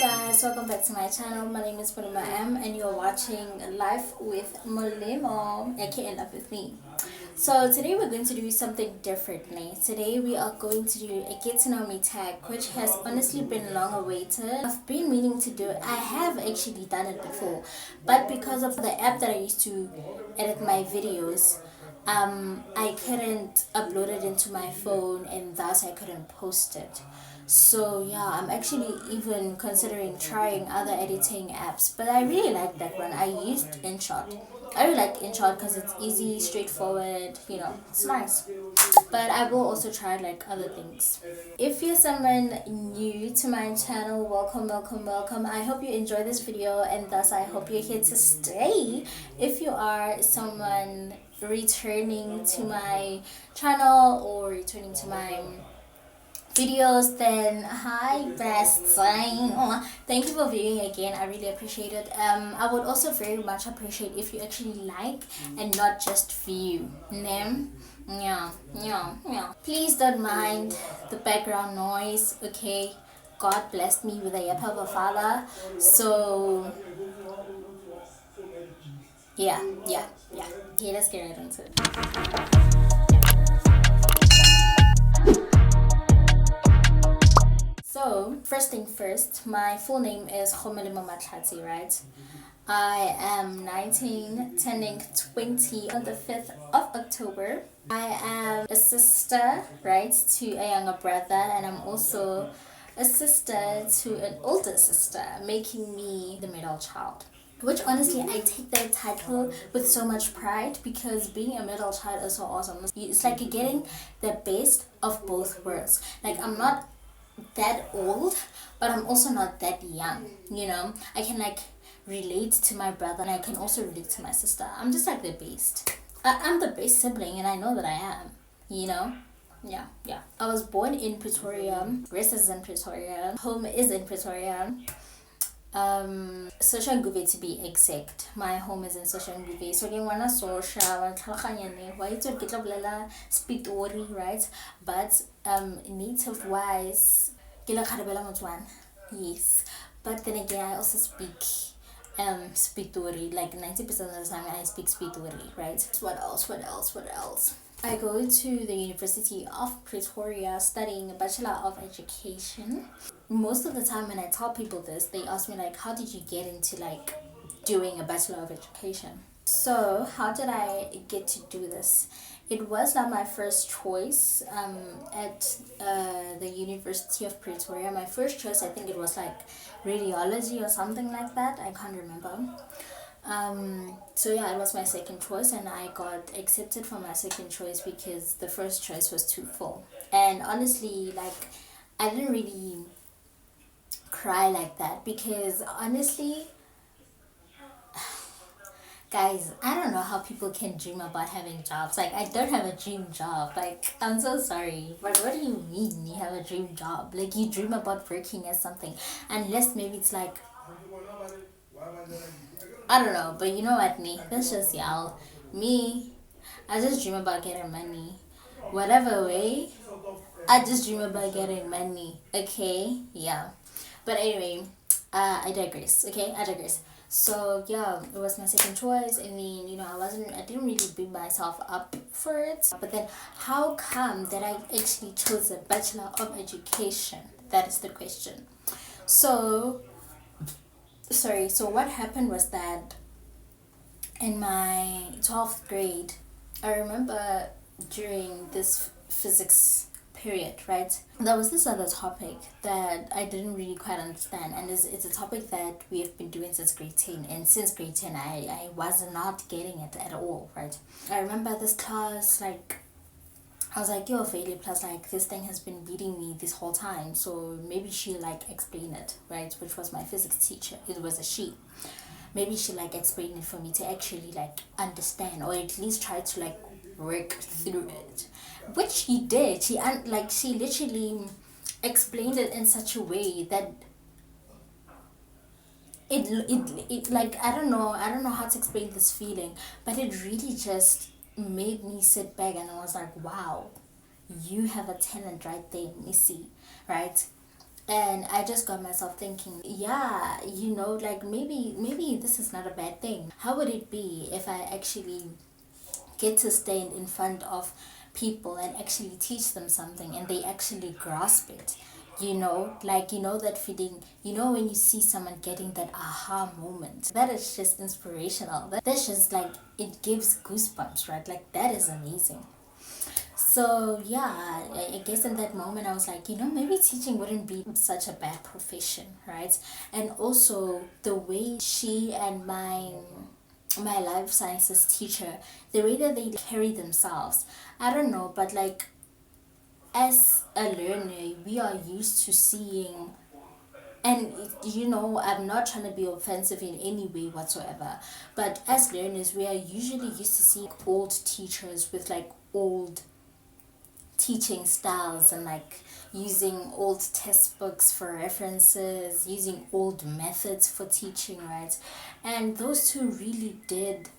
guys, welcome back to my channel. My name is Mulimo M and you're watching Life with Mulimo, aka Life with Me. So today we're going to do something differently. Today we are going to do a get to know me tag, which has honestly been long awaited. I've been meaning to do it. I have actually done it before, but because of the app that I used to edit my videos, I couldn't upload it into my phone and thus I couldn't post it. So yeah, I'm actually even considering trying other editing apps, but I really like that one. I used InShot. I really like InShot because it's easy, straightforward, it's nice. But I will also try like other things. If you're someone new to my channel, welcome, welcome, welcome. I hope you enjoy this video and thus I hope you're here to stay. If you are someone returning to my channel or returning to my videos, then hi best thing. Thank you for viewing again. I really appreciate it. I would also very much appreciate if you actually like and not just view. Yeah. Please don't mind the background noise, okay? God blessed me with a Yapapa father, so yeah. Okay, let's get right into it. So, first thing first, my full name is Khomelemo Matlatsi, right? I am 19, turning 20 on the 5th of October. I am a sister, right, to a younger brother, and I'm also a sister to an older sister, making me the middle child. Which honestly, I take that title with so much pride because being a middle child is so awesome. It's like you're getting the best of both worlds. Like, I'm not that old, but I'm also not that young, I can like relate to my brother and I can also relate to my sister. I'm just like the best. I'm the best sibling and I know that I am, yeah. I was born in Pretoria, raised is in Pretoria, home is in Pretoria, Soshanguve to be exact. My home is in Soshanguve. So again, wanna social why it's Spitori, right? But native wise, yes. But then again, I also speak Spitori. Like 90% of the time I speak Spitori, right? What else? I go to the University of Pretoria studying a Bachelor of Education. Most of the time when I tell people this, they ask me like, how did you get into like doing a Bachelor of Education? So how did I get to do this? It was not my first choice at the University of Pretoria. My first choice, I think it was like radiology or something like that. I can't remember. So yeah, it was my second choice and I got accepted for my second choice because the first choice was too full. And honestly, like, I didn't really cry like that because honestly, guys, I don't know how people can dream about having jobs. Like, I don't have a dream job. Like, I'm so sorry, but what do you mean you have a dream job? Like, you dream about working as something, unless maybe it's like, I don't know, but you know what, me, that's just y'all. Me, I just dream about getting money. Whatever way, I just dream about getting money, okay? Yeah. But anyway, I digress, okay? I digress. So yeah, it was my second choice, and then I didn't really beat myself up for it. But then, how come that I actually chose a Bachelor of Education? That is the question. So what happened was that in my 12th grade, I remember during this physics period, right, there was this other topic that I didn't really quite understand, and it's a topic that we have been doing since grade 10, and since grade 10 I was not getting it at all, right? I remember this class, like, I was like, yo, Failure Plus, like, this thing has been beating me this whole time, so maybe she'll like explain it, right? Which was my physics teacher. It was a she. Maybe she like explained it for me to actually like understand, or at least try to like work through it, which she did. She literally explained it in such a way that it like, I don't know how to explain this feeling, but it really just made me sit back and I was like, wow, you have a talent right there, Missy, right? And I just got myself thinking, yeah, like maybe this is not a bad thing. How would it be if I actually get to stand in front of people and actually teach them something and they actually grasp it? Like, that feeling, when you see someone getting that aha moment, that is just inspirational. That's just like, it gives goosebumps, right? Like, that is amazing. So yeah, I guess in that moment I was like, maybe teaching wouldn't be such a bad profession, right? And also the way she and my life sciences teacher, the way that they carry themselves, I don't know, but like, as a learner, we are used to seeing, and I'm not trying to be offensive in any way whatsoever, but as learners we are usually used to seeing old teachers with like old teaching styles, and like using old textbooks for references, using old methods for teaching, right? And those two really did,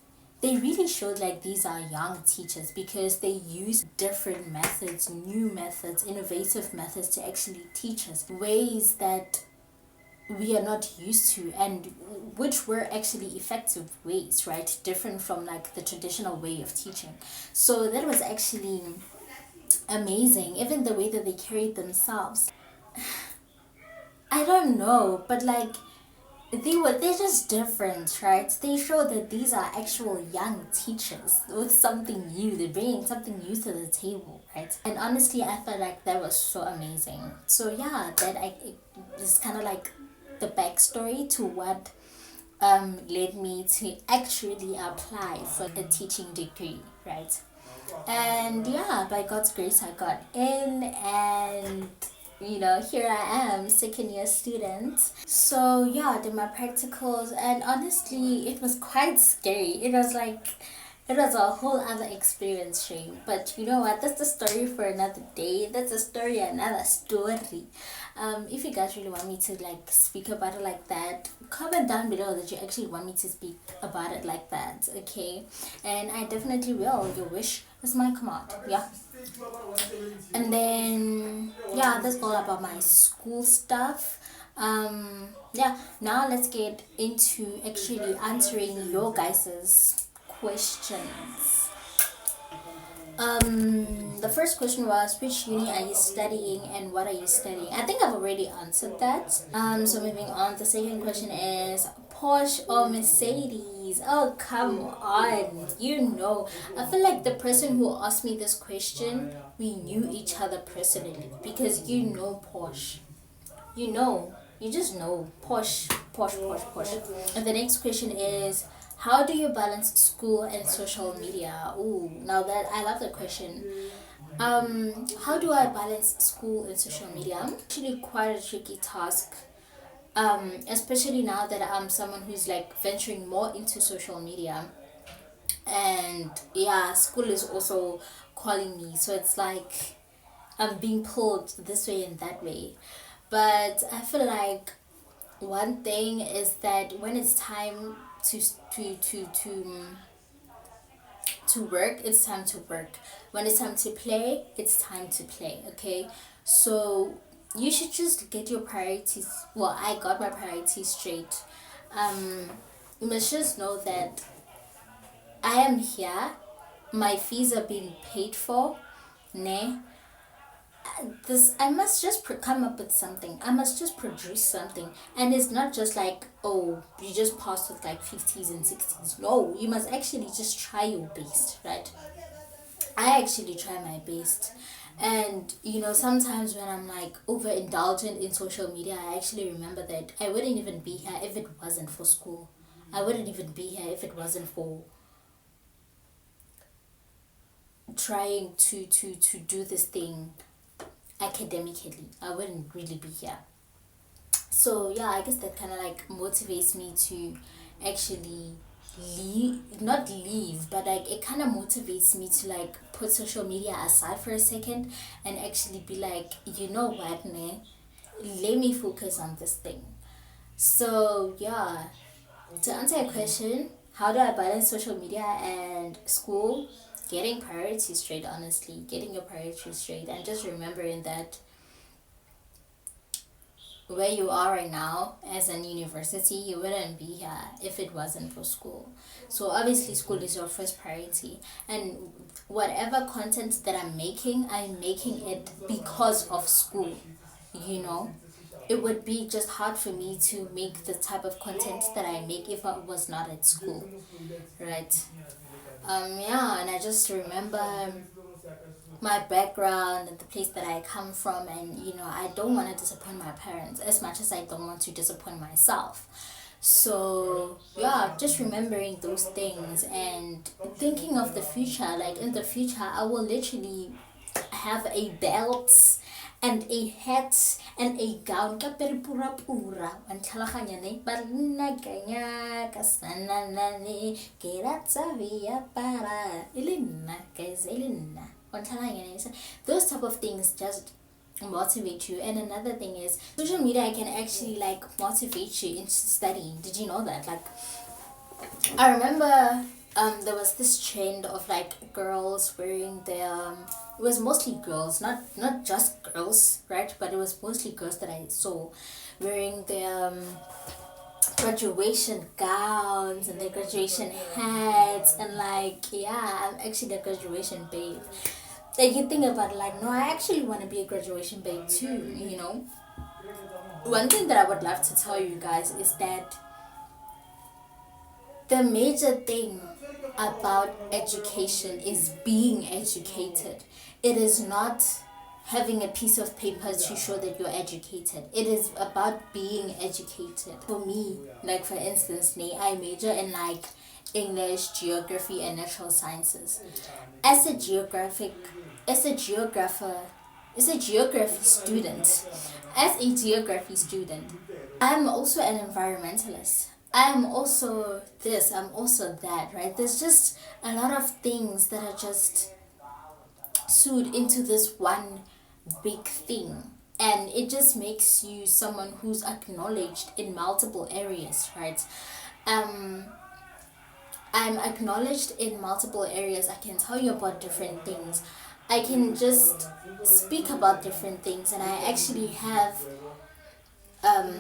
they really showed like these are young teachers because they use different methods, new methods, innovative methods to actually teach us ways that we are not used to, and which were actually effective ways, right? Different from like the traditional way of teaching. So that was actually amazing. Even the way that they carried themselves, I don't know, but like, they're just different, right? They show that these are actual young teachers with something new. They're bringing something new to the table, right? And honestly, I felt like that was so amazing. So yeah, it is kind of like the backstory to what led me to actually apply for a teaching degree, right? And yeah, by God's grace, I got in, and here I am, second year student. So yeah, I did my practicals, and honestly, it was quite scary. It was a whole other experience, Shane. But you know what? That's the story for another day. That's a story, another story. If you guys really want me to like speak about it like that, comment down below that you actually want me to speak about it like that, okay? And I definitely will. Your wish is my command. Yeah. And then yeah, that's all about my school stuff. Yeah, now let's get into actually answering your guys's questions. The first question was, which uni are you studying and what are you studying? I think I've already answered that. So moving on, the second question is Porsche or Mercedes? Oh, come on. I feel like the person who asked me this question, we knew each other personally, because Porsche. You just know. Porsche, Porsche, Porsche, Porsche. And the next question is, how do you balance school and social media? Ooh, now that I love the question. How do I balance school and social media? Actually quite a tricky task. Especially now that I'm someone who's like venturing more into social media. And yeah, school is also calling me. So it's like I'm being pulled this way and that way. But I feel like one thing is that when it's time to to to to to work, it's time to work. When it's time to play, it's time to play, okay? So you should just get your priorities. Well, I got my priorities straight. um you must just know that I am here, my fees are being paid for, ne? This, I must just come up with something. I must just produce something. And it's not just like, oh, you just pass with like 50s and 60s. No, you must actually just try your best, right? I actually try my best. And sometimes when I'm like overindulgent in social media, I actually remember that I wouldn't even be here if it wasn't for school. I wouldn't even be here if it wasn't for trying to do this thing academically. I wouldn't really be here. So yeah, I guess that kind of like motivates me to actually not leave, but like it kind of motivates me to like put social media aside for a second and actually be like, you know what, ne? Let me focus on this thing. So yeah, to answer your question, how do I balance social media and school? Getting priorities straight, honestly. Getting your priorities straight, and just remembering that where you are right now as an university, you wouldn't be here if it wasn't for school. So obviously school is your first priority, and whatever content that I'm making it because of school, you know. It would be just hard for me to make the type of content that I make if I was not at school, right? Yeah, and I just remember my background and the place that I come from, and I don't want to disappoint my parents as much as I don't want to disappoint myself. So yeah, just remembering those things and thinking of the future. Like in the future, I will literally have a belt and a hat and a gown ka pere pura pura wa ntlhaloganya ne ba nna kanya ka sananane ke ratsa via para ele nna guys ele nna wa ntlhaloganya ne. So those type of things just motivate you. And another thing is social media can actually like motivate you into studying. Did you know that? Like I remember there was this trend of like girls wearing their it was mostly girls, not just girls, right? But it was mostly girls that I saw wearing their graduation gowns and their graduation hats, and like yeah, I'm actually the graduation babe. Like you think about it, like no, I actually want to be a graduation babe too, you know. One thing that I would love to tell you guys is that the major thing about education is being educated. It is not having a piece of paper to show that you're educated. It is about being educated. For me, like for instance, I major in like English, geography, and natural sciences. As a geographic, as a geographer, as a geography student, as a geography student, I'm also an environmentalist. I'm also this, I'm also that, right? There's just a lot of things that are just sewed into this one big thing. And it just makes you someone who's acknowledged in multiple areas, right? Um, I'm acknowledged in multiple areas. I can tell you about different things. I can just speak about different things, and I actually have um,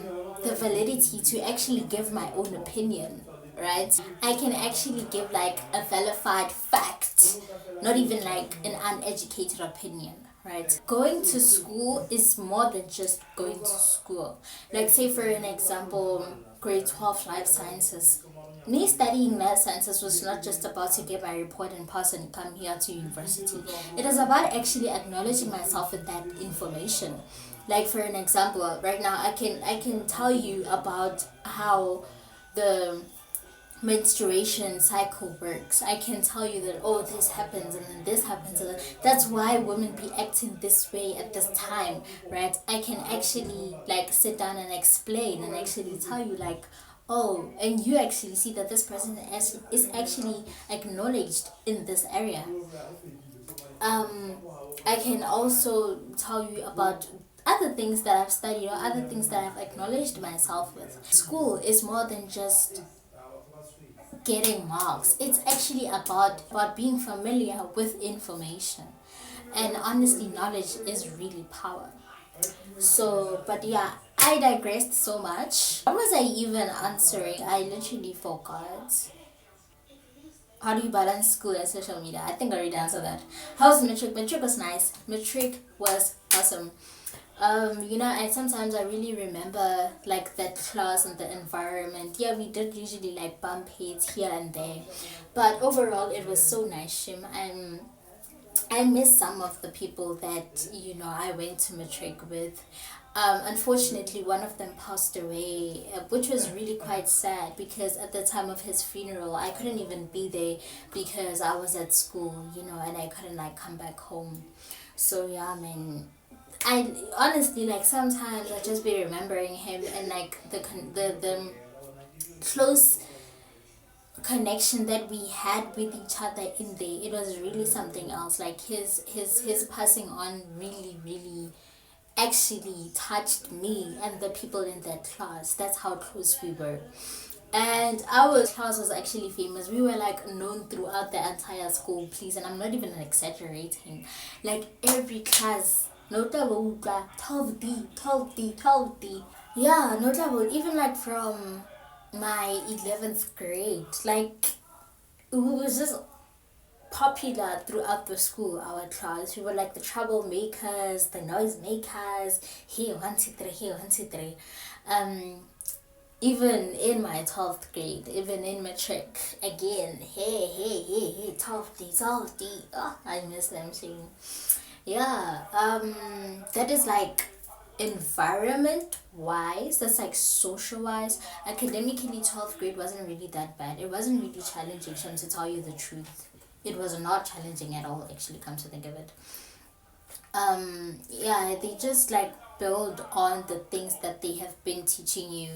the validity to actually give my own opinion, right? I can actually give like a verified fact, not even like an uneducated opinion, right? Going to school is more than just going to school. Like, say, for an example, grade 12 life sciences. Me studying life sciences was not just about to get my report and pass and come here to university. It is about actually acknowledging myself with that information. Like for an example, right now I can tell you about how the menstruation cycle works. I can tell you that oh this happens and then this happens, and that's why women be acting this way at this time, right? I can actually like sit down and explain and actually tell you like oh, and you actually see that this person is actually acknowledged in this area. um, I can also tell you about other things that I've studied or other things that I've acknowledged myself with. School is more than just getting marks. It's actually about being familiar with information. And honestly, knowledge is really power. So, but yeah, I digressed so much. What was I even answering? I literally forgot. How do you balance school and social media? I think I already answered that. How's Metric? Metric was nice. Metric was awesome. And sometimes I really remember like that class and the environment. Yeah, we did usually like bump heads here and there, but overall it was so nice. Shim. I miss some of the people that I went to matric with. Unfortunately, one of them passed away, which was really quite sad because at the time of his funeral, I couldn't even be there because I was at school, and I couldn't like come back home. So yeah, man. I honestly like sometimes I just be remembering him and like the close connection that we had with each other in there. It was really something else. Like his passing on really actually touched me and the people in that class. That's how close we were. And our class was actually famous. We were like known throughout the entire school, please, and I'm not even exaggerating. Like every class, no 12D, 12D, 12D. Yeah, no doubt. Even like from my 11th grade, like we was just popular throughout the school, our class. We were like the troublemakers, the noisemakers. Here, one, two, three, here, one, two, three. Um, even in my 12th grade, even in matric, again, hey, 12D, 12D. Oh, I miss them saying. Yeah, that is like environment wise, that's like social wise. Academically, 12th grade wasn't really that bad. It wasn't really challenging, Shem, to tell you the truth. It was not challenging at all, actually, come to think of it. Yeah, they just like build on the things that they have been teaching you.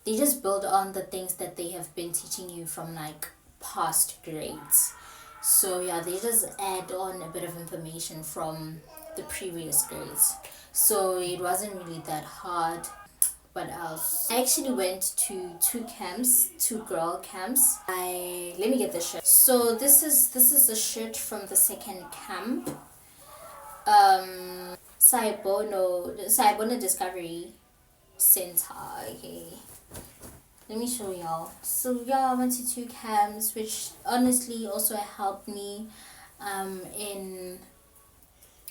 They just build on the things that they have been teaching you from like past grades. So yeah, they just add on a bit of information from the previous grades. So it wasn't really that hard. What else? I actually went to two camps, two girl camps. I let me get the shirt. So this is a shirt from the second camp. Saibono Discovery Center. Okay. Let me show y'all. So yeah, I went to two camps, which honestly also helped me in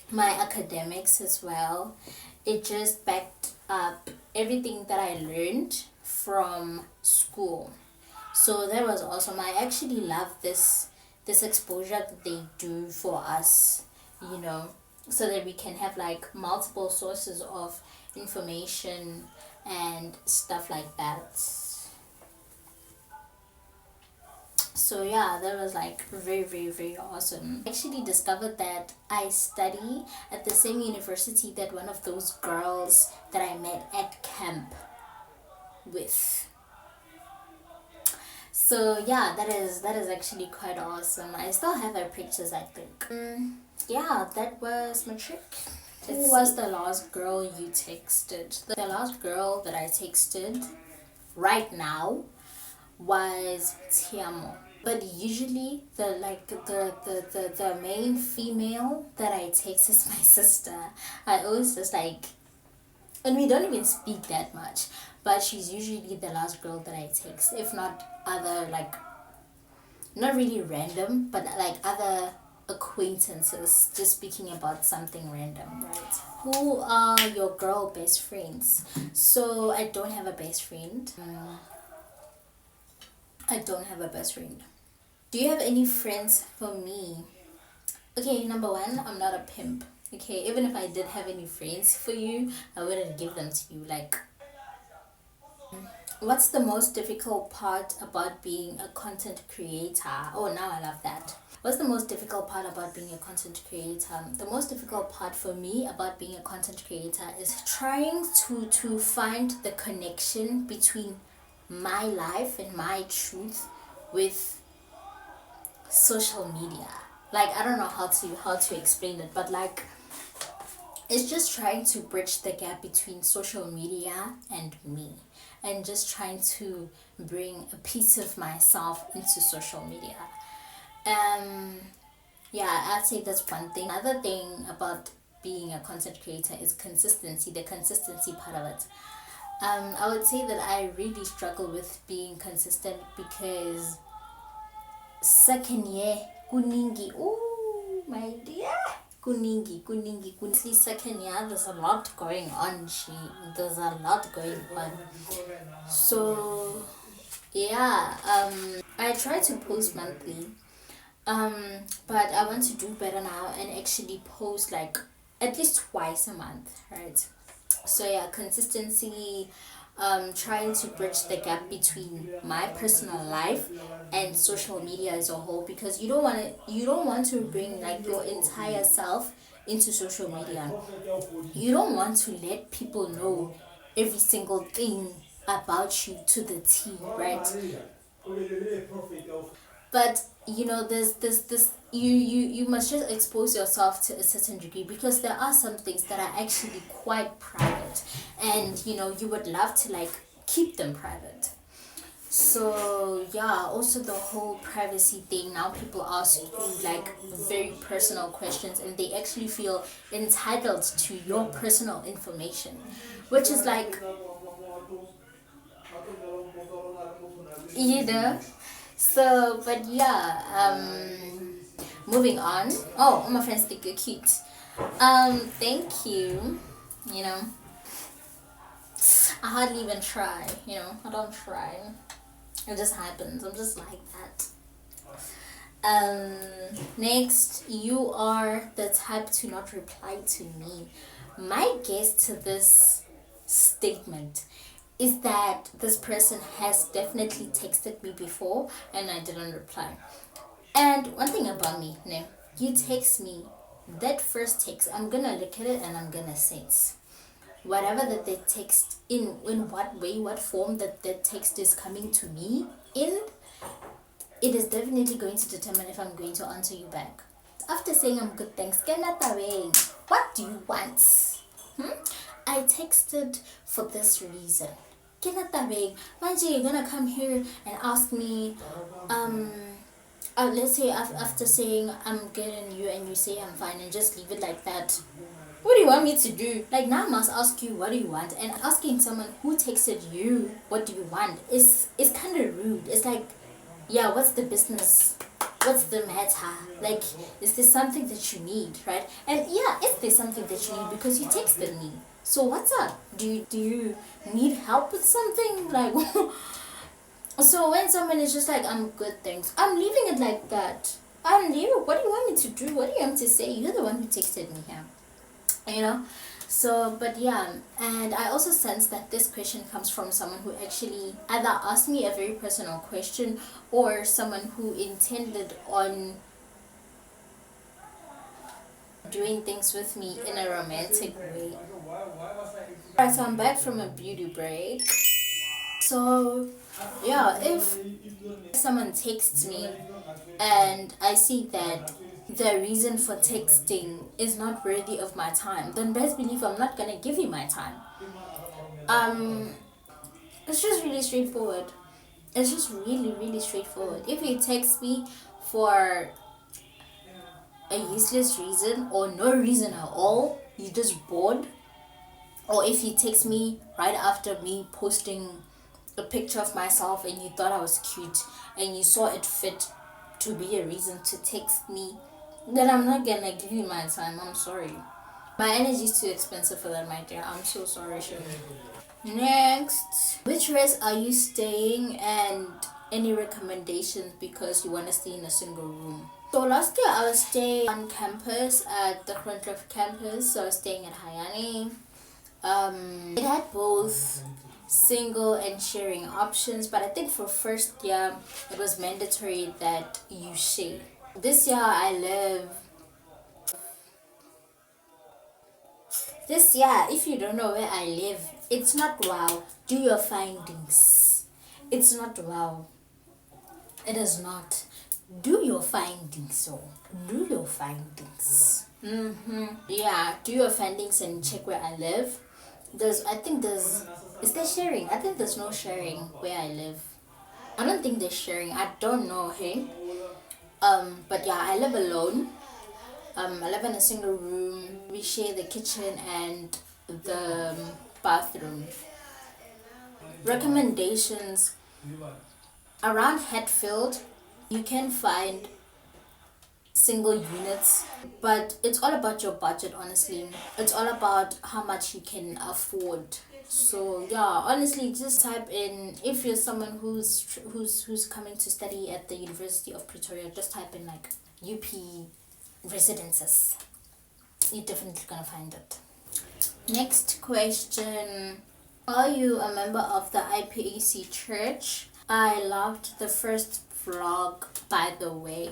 my academics as well. It just backed up everything that I learned from school. So that was awesome. I actually love this exposure that they do for us, you know, so that we can have like multiple sources of information and stuff like that. So yeah, that was like very awesome. I actually discovered that I study at the same university that one of those girls that I met at camp with. So yeah, that is actually quite awesome. I still have her pictures, I think. Yeah, that was my trick. Who was the last girl you texted? The last girl that I texted right now was Tiamo. But usually the main female that I text is my sister. I always just like, and we don't even speak that much, but she's usually the last girl that I text. If not other like, not really random, but like other acquaintances, just speaking about something random, right? Who are your girl best friends? So I don't have a best friend. I don't have a best friend. Do you have any friends for me? Okay, number one, I'm not a pimp. Okay, even if I did have any friends for you, I wouldn't give them to you. Like, what's the most difficult part about being a content creator? Oh, now I love that. What's the most difficult part about being a content creator? The most difficult part for me about being a content creator is trying to find the connection between my life and my truth with social media. Like, I don't know how to explain it, but like, it's just trying to bridge the gap between social media and me, and just trying to bring a piece of myself into social media. um yeah, I'd say that's one thing. Another thing about being a content creator is consistency, the consistency part of it. I would say that I really struggle with being consistent because second year kuningi, oh my dear, kuningi. Second year, there's a lot going on. There's a lot going on. So yeah, I try to post monthly, um, but I want to do better now and actually post like at least twice a month, right? So yeah, consistency, trying to bridge the gap between my personal life and social media as a whole, because you don't want to bring like your entire self into social media. You don't want to let people know every single thing about you to the T, right? But there's you must just expose yourself to a certain degree, because there are some things that are actually quite private, and you would love to like keep them private. So yeah, also the whole privacy thing. Now people ask you like very personal questions, and they actually feel entitled to your personal information, which is like, you know. So but yeah, moving on. Oh, all my friends think you're cute. Thank you. You know, I hardly even try. You know, I don't try. It just happens. I'm just like that. Um, Next, you are the type to not reply to me. My guess to this statement is that this person has definitely texted me before and I didn't reply. And one thing about me, no, you text me, that first text, I'm gonna look at it and I'm gonna sense whatever that they text in what way, what form that text is coming to me in, it is definitely going to determine if I'm going to answer you back. After saying I'm good, thanks, what do you want? Hmm? I texted for this reason. Imagine you're gonna come here and ask me, um, let's say after saying I'm good and you say I'm fine and just leave it like that. What do you want me to do? Like now I must ask you what do you want, and asking someone who texted you what do you want is kind of rude. It's like, yeah, what's the business? What's the matter? Like, is there something that you need, right? And yeah, is there something that you need because you texted me? So what's up? Do you need help with something? Like, so when someone is just like, I'm good, thanks, I'm leaving it like that. I'm you. What do you want me to do? What do you want me to say? You're the one who texted me here, you know. So but yeah, and I also sense that this question comes from someone who actually either asked me a very personal question or someone who intended on doing things with me in a romantic way. Alright, so I'm back from a beauty break. So yeah, if someone texts me and I see that the reason for texting is not worthy of my time, then best believe I'm not gonna give you my time. Um, it's just really straightforward. It's just really, really straightforward. If you text me for a useless reason or no reason at all, you're just bored, or if you text me right after me posting a picture of myself and you thought I was cute and you saw it fit to be a reason to text me, then I'm not gonna give you my time. I'm sorry. My energy is too expensive for that, my dear. I'm so sorry, Shirley. Next, which rest are you staying and any recommendations because you want to stay in a single room? So last year I was staying on campus at the Crunchliff campus, so I was staying at Hayani. It had both single and sharing options, but I think for first year it was mandatory that you share. This year I live. This year, if you don't know where I live, it's not wow. Do your findings. It's not wow. It is not. Do your findings. So do your findings. Yeah, do your findings and check where I live. I think there's is there sharing? I think there's no sharing where I live. I don't think there's sharing. I don't know, hey. But yeah, I live alone. I live in a single room. We share the kitchen and the bathroom. Recommendations around Hatfield, you can find single units, but it's all about your budget. Honestly, it's all about how much you can afford. So yeah, honestly, just type in, if you're someone who's coming to study at the University of Pretoria, just type in like UP residences. You're definitely gonna find it. Next question. Are you a member of the IPAC church? I loved the first vlog, by the way.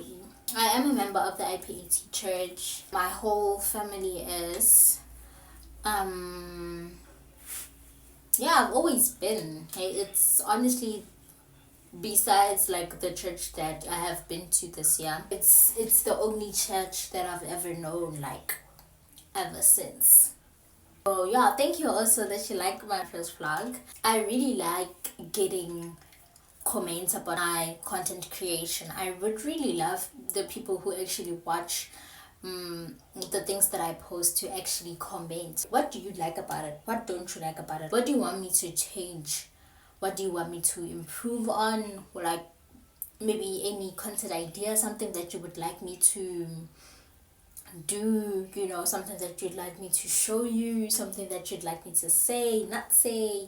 I am a member of the IPAC church. My whole family is. Yeah, I've always been. It's honestly, besides like the church that I have been to this year, it's the only church that I've ever known, like ever since. So yeah, thank you also that you like my first vlog. I really like getting comment about my content creation. I would really love the people who actually watch the things that I post to actually comment. What do you like about it? What don't you like about it? What do you want me to change? What do you want me to improve on? Like maybe any content idea, something that you would like me to do, something that you'd like me to show you, something that you'd like me to say, not say,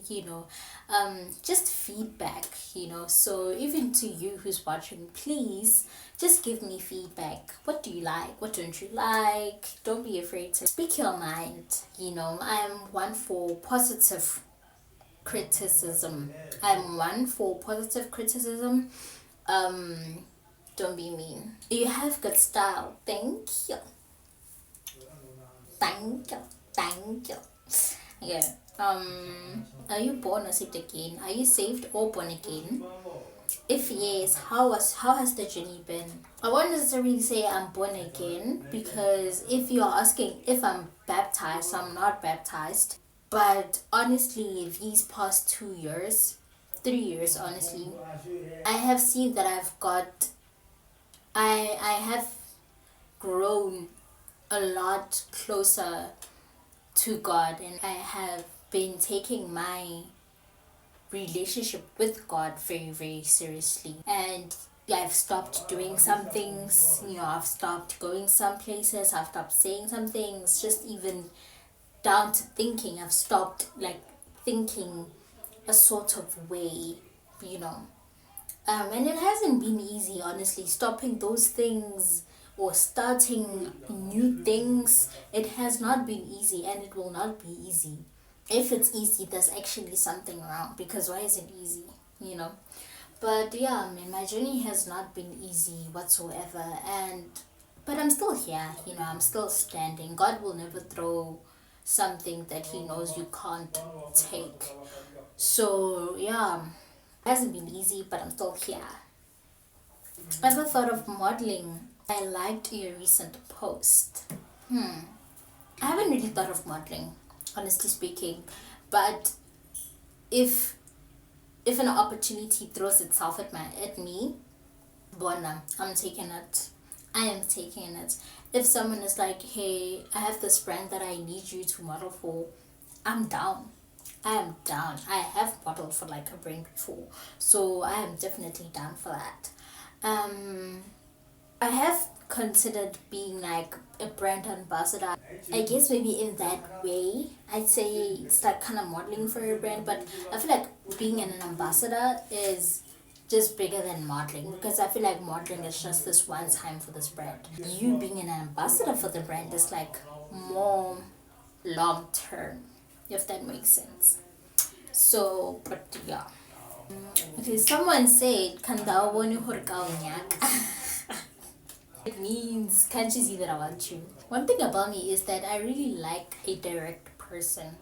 just feedback, so even to you who's watching, please just give me feedback. What do you like? What don't you like? Don't be afraid to speak your mind. I'm one for positive criticism. Don't be mean. You have good style. Thank you. Thank you. Thank you. Yeah. Are you born or saved again? Are you saved or born again? If yes, how has the journey been? I won't necessarily say I'm born again, because if you're asking if I'm baptized, I'm not baptized. But honestly, these past 2 years, 3 years, honestly, I have seen that I have grown a lot closer to God, and I have been taking my relationship with God very, very seriously. And I've stopped doing some things, I've stopped going some places, I've stopped saying some things, just even down to thinking. I've stopped like thinking a sort of way, you know. And it hasn't been easy, honestly, stopping those things or starting new things. It has not been easy, and it will not be easy. If it's easy, there's actually something wrong, because why is it easy, you know? But yeah, I mean, my journey has not been easy whatsoever, but I'm still here, I'm still standing. God will never throw something that He knows you can't take. So yeah, it hasn't been easy, but I'm still here. Ever thought of modeling? I liked your recent post. I haven't really thought of modeling, honestly speaking, but if an opportunity throws itself at me, bona, I'm taking it. I am taking it. If someone is like, hey, I have this brand that I need you to model for, I'm down. I am down. I have modeled for like a brand before, so I am definitely down for that. I have considered being like a brand ambassador. I guess maybe in that way, I'd say it's like kind of modeling for a brand, but I feel like being an ambassador is just bigger than modeling, because I feel like modeling is just this one time for this brand. You being an ambassador for the brand is like more long term, if that makes sense. So, but yeah. Okay, someone said, Kanda woni It means, can't you see that I want you? One thing about me is that I really like a direct person.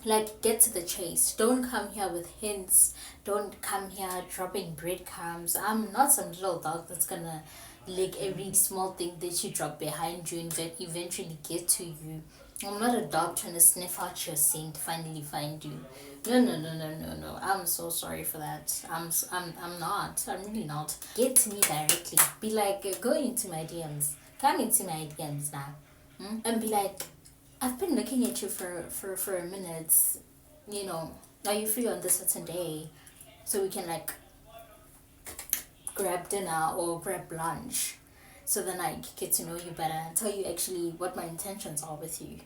Like, get to the chase. Don't come here with hints. Don't come here dropping breadcrumbs. I'm not some little dog that's gonna lick every small thing that you drop behind you and eventually get to you. I'm not a dog trying to sniff out your scent to finally find you. No, no, no, no, no, no. I'm so sorry for that. I'm not. I'm really not. Get to me directly. Be like, go into my DMs. Come into my DMs now. And be like, I've been looking at you for a minute. Are you free on this certain day? So we can like grab dinner or grab lunch. So then I get to know you better and tell you actually what my intentions are with you.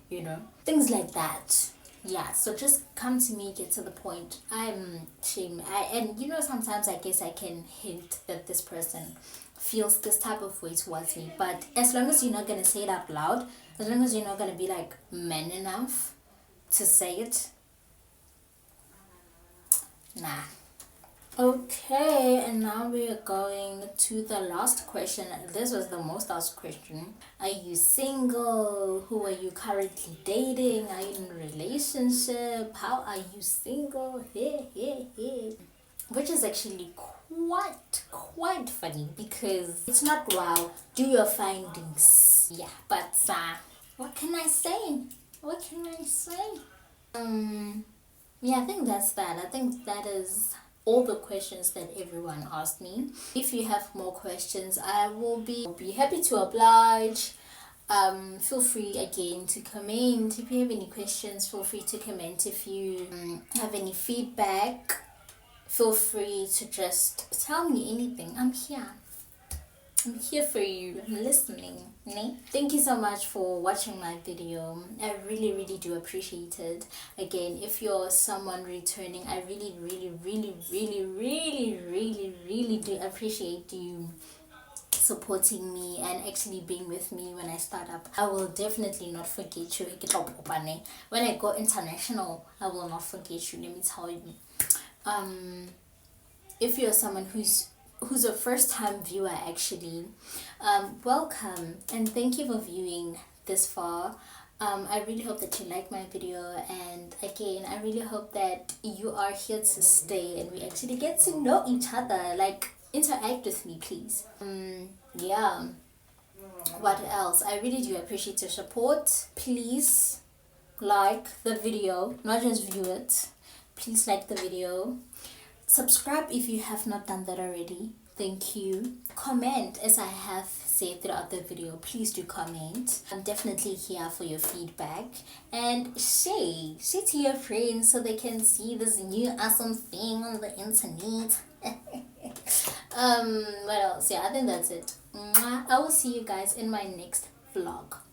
Things like that. Yeah, so just come to me, get to the point. I'm shame. And sometimes I guess I can hint that this person feels this type of way towards me. But as long as you're not gonna say it out loud, as long as you're not gonna be like man enough to say it, nah. Okay, and now we are going to the last question. This was the most asked question. Are you single? Who are you currently dating? Are you in a relationship? How are you single? Hey. Which is actually quite funny, because it's not wow. Do your findings. Yeah, but what can I say? What can I say? Yeah, I think that's that. I think that is all the questions that everyone asked me. If you have more questions, I will be happy to oblige. Feel free again to comment. If you have any questions, feel free to comment. If you have any feedback, feel free to just tell me anything. I'm here for you. I'm listening. Ne? Thank you so much for watching my video. I really do appreciate it. Again, if you're someone returning, I really do appreciate you supporting me and actually being with me when I start up. I will definitely not forget you. When I go international, I will not forget you. Let me tell you. If you're someone who's a first time viewer, actually, welcome and thank you for viewing this far. I really hope that you like my video, and again, I really hope that you are here to stay and we actually get to know each other. Like, interact with me, please. Yeah, what else? I really do appreciate your support. Please like the video, not just view it. Please like the video. Subscribe if you have not done that already. Thank you. Comment, as I have said throughout the video. Please do comment. I'm definitely here for your feedback. And share to your friends so they can see this new awesome thing on the internet. What else? Yeah, I think that's it. I will see you guys in my next vlog.